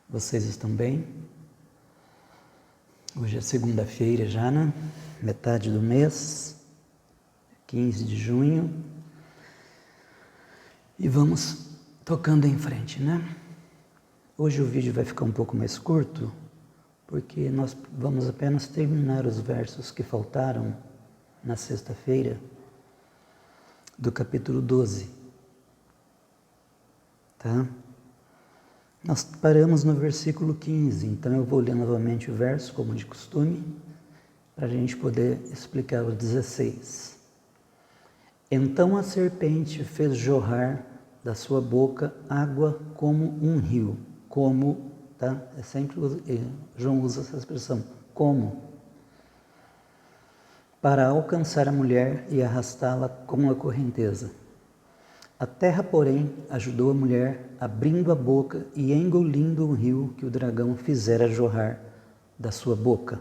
Vocês estão bem? Hoje é segunda-feira já, né? Metade do mês, 15 de junho. E vamos tocando em frente, né? Hoje o vídeo vai ficar um pouco mais curto, porque nós vamos apenas terminar os versos que faltaram na sexta-feira do capítulo 12. Tá? Nós paramos no versículo 15, então eu vou ler novamente o verso, como de costume, para a gente poder explicar o 16. Então a serpente fez jorrar da sua boca água como um rio, como, tá? João usa essa expressão, como, para alcançar a mulher e arrastá-la com uma correnteza. A terra, porém, ajudou a mulher, abrindo a boca e engolindo o rio que o dragão fizera jorrar da sua boca.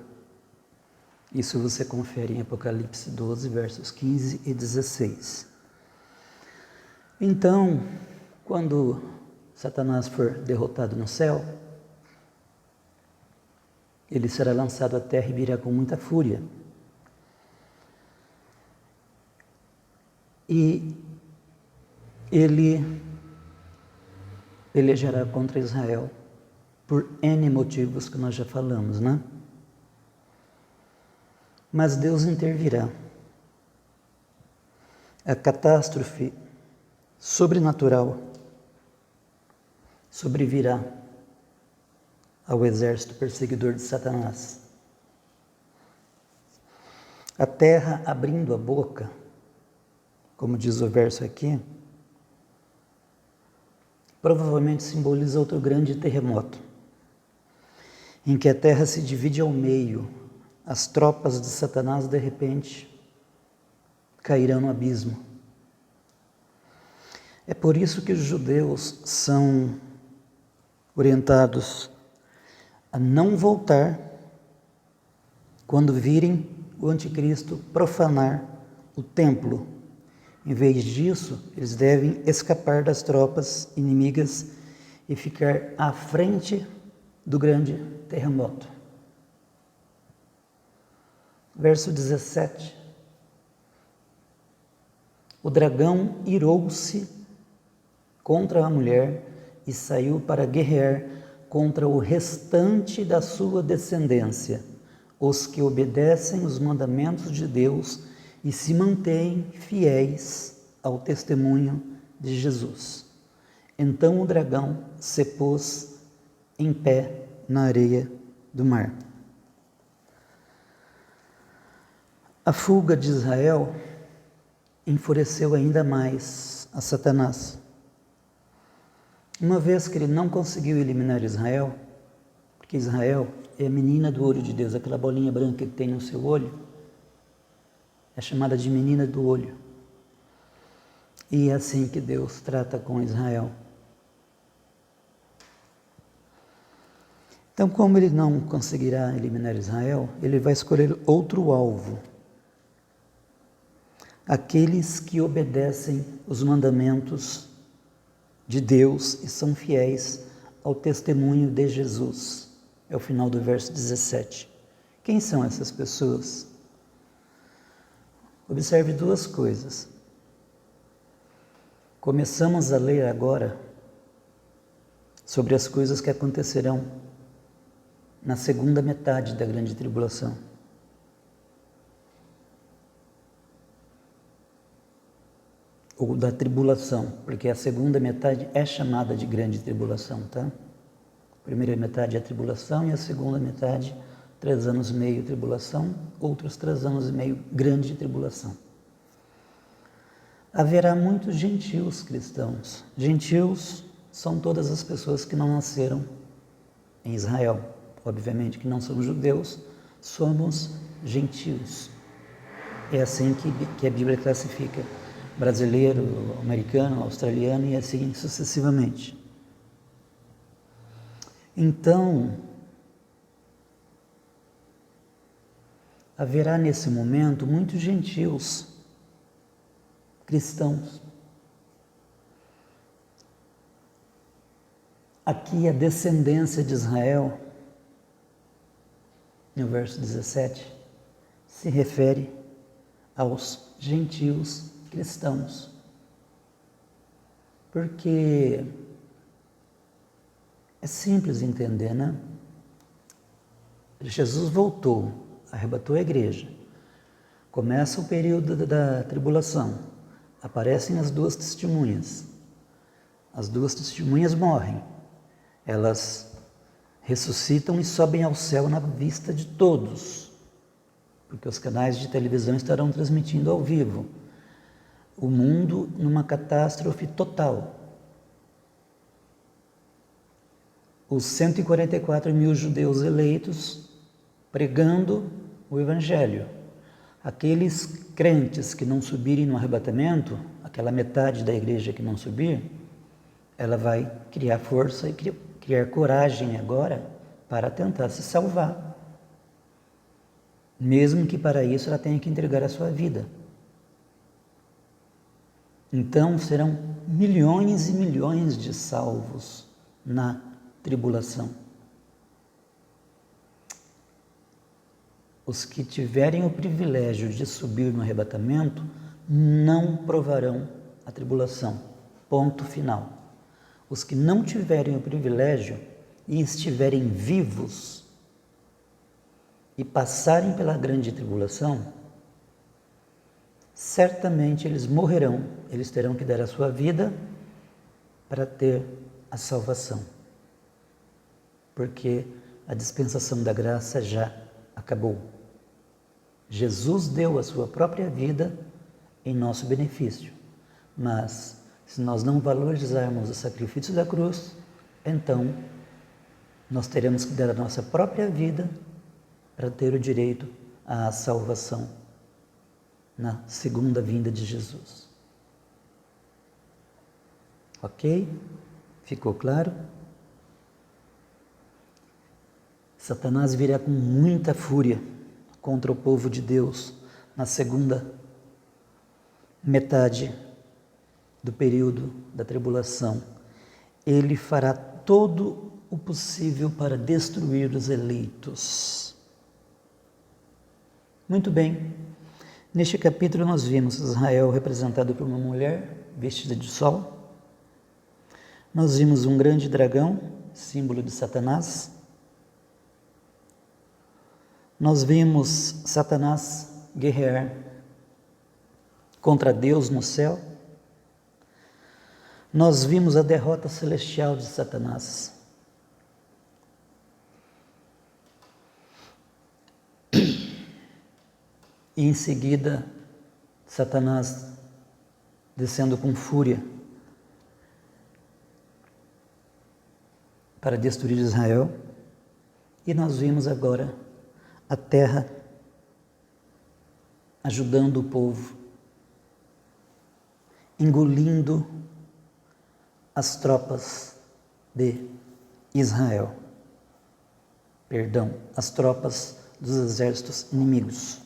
Isso você confere em Apocalipse 12, versos 15 e 16. Então, quando Satanás for derrotado no céu, ele será lançado à terra e virá com muita fúria. E ele pelejará contra Israel por N motivos que nós já falamos, né? Mas Deus intervirá. A catástrofe sobrenatural sobrevirá ao exército perseguidor de Satanás. A terra abrindo a boca, como diz o verso aqui, provavelmente simboliza outro grande terremoto, em que a terra se divide ao meio, as tropas de Satanás de repente cairão no abismo. É por isso que os judeus são orientados a não voltar quando virem o anticristo profanar o templo. Em vez disso, eles devem escapar das tropas inimigas e ficar à frente do grande terremoto. Verso 17. O dragão irou-se contra a mulher e saiu para guerrear contra o restante da sua descendência, os que obedecem os mandamentos de Deus e se mantêm fiéis ao testemunho de Jesus. Então o dragão se pôs em pé na areia do mar. A fuga de Israel enfureceu ainda mais a Satanás. Uma vez que ele não conseguiu eliminar Israel, porque Israel é a menina do olho de Deus, aquela bolinha branca que tem no seu olho, é chamada de menina do olho. E é assim que Deus trata com Israel. Então, como ele não conseguirá eliminar Israel, ele vai escolher outro alvo. Aqueles que obedecem os mandamentos de Deus e são fiéis ao testemunho de Jesus. É o final do verso 17. Quem são essas pessoas? Observe duas coisas. Começamos a ler agora sobre as coisas que acontecerão na segunda metade da grande tribulação. Ou da tribulação, porque a segunda metade é chamada de grande tribulação, tá? A primeira metade é a tribulação e a segunda metade, 3 anos e meio tribulação, outros 3 anos e meio grande tribulação. Haverá muitos gentios cristãos. Gentios são todas as pessoas que não nasceram em Israel. Obviamente que não somos judeus, somos gentios. É assim que a Bíblia classifica. Brasileiro, americano, australiano e assim sucessivamente. Então, haverá nesse momento muitos gentios cristãos. Aqui a descendência de Israel, no verso 17, se refere aos gentios cristãos. Porque é simples entender, né? Jesus voltou, arrebatou a igreja. Começa o período da tribulação. Aparecem as duas testemunhas. As duas testemunhas morrem. Elas ressuscitam e sobem ao céu na vista de todos, porque os canais de televisão estarão transmitindo ao vivo. O mundo numa catástrofe total. Os 144 mil judeus eleitos pregando o Evangelho. Aqueles crentes que não subirem no arrebatamento, aquela metade da igreja que não subir, ela vai criar força e criar coragem agora para tentar se salvar. Mesmo que para isso ela tenha que entregar a sua vida. Então serão milhões e milhões de salvos na tribulação. Os que tiverem o privilégio de subir no arrebatamento não provarão a tribulação. Ponto final. Os que não tiverem o privilégio e estiverem vivos e passarem pela grande tribulação, certamente eles morrerão, eles terão que dar a sua vida para ter a salvação. Porque a dispensação da graça já acabou. Jesus deu a sua própria vida em nosso benefício, mas se nós não valorizarmos o sacrifício da cruz, então nós teremos que dar a nossa própria vida para ter o direito à salvação na segunda vinda de Jesus. Ok? Ficou claro? Satanás virá com muita fúria contra o povo de Deus na segunda metade do período da tribulação. Ele fará todo o possível para destruir os eleitos. Muito bem. Neste capítulo nós vimos Israel representado por uma mulher vestida de sol. Nós vimos um grande dragão, símbolo de Satanás. Nós vimos Satanás guerrear contra Deus no céu. Nós vimos a derrota celestial de Satanás. E em seguida, Satanás descendo com fúria para destruir Israel. E nós vimos agora a terra ajudando o povo, engolindo as tropas de Israel. Perdão, as tropas dos exércitos inimigos.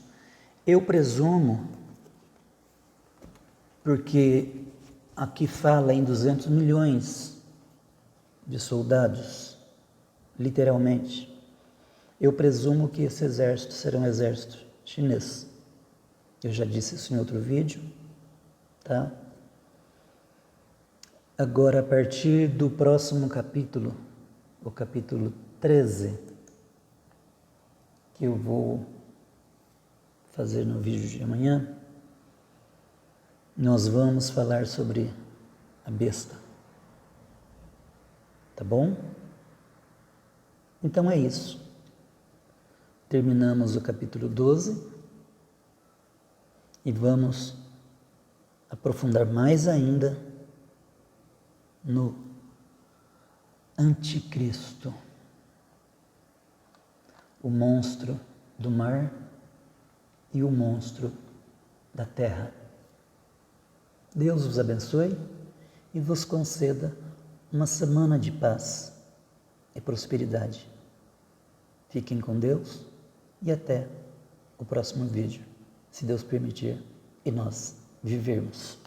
Eu presumo, porque aqui fala em 200 milhões de soldados, literalmente. Eu presumo que esse exército será um exército chinês. Eu já disse isso em outro vídeo, tá? Agora, a partir do próximo capítulo, o capítulo 13, que eu vou fazer no vídeo de amanhã, nós vamos falar sobre a besta. Tá bom? Então é isso. Terminamos o capítulo 12 e vamos aprofundar mais ainda no Anticristo, o monstro do mar e o monstro da terra. Deus vos abençoe e vos conceda uma semana de paz e prosperidade. Fiquem com Deus e até o próximo vídeo, se Deus permitir e nós vivermos.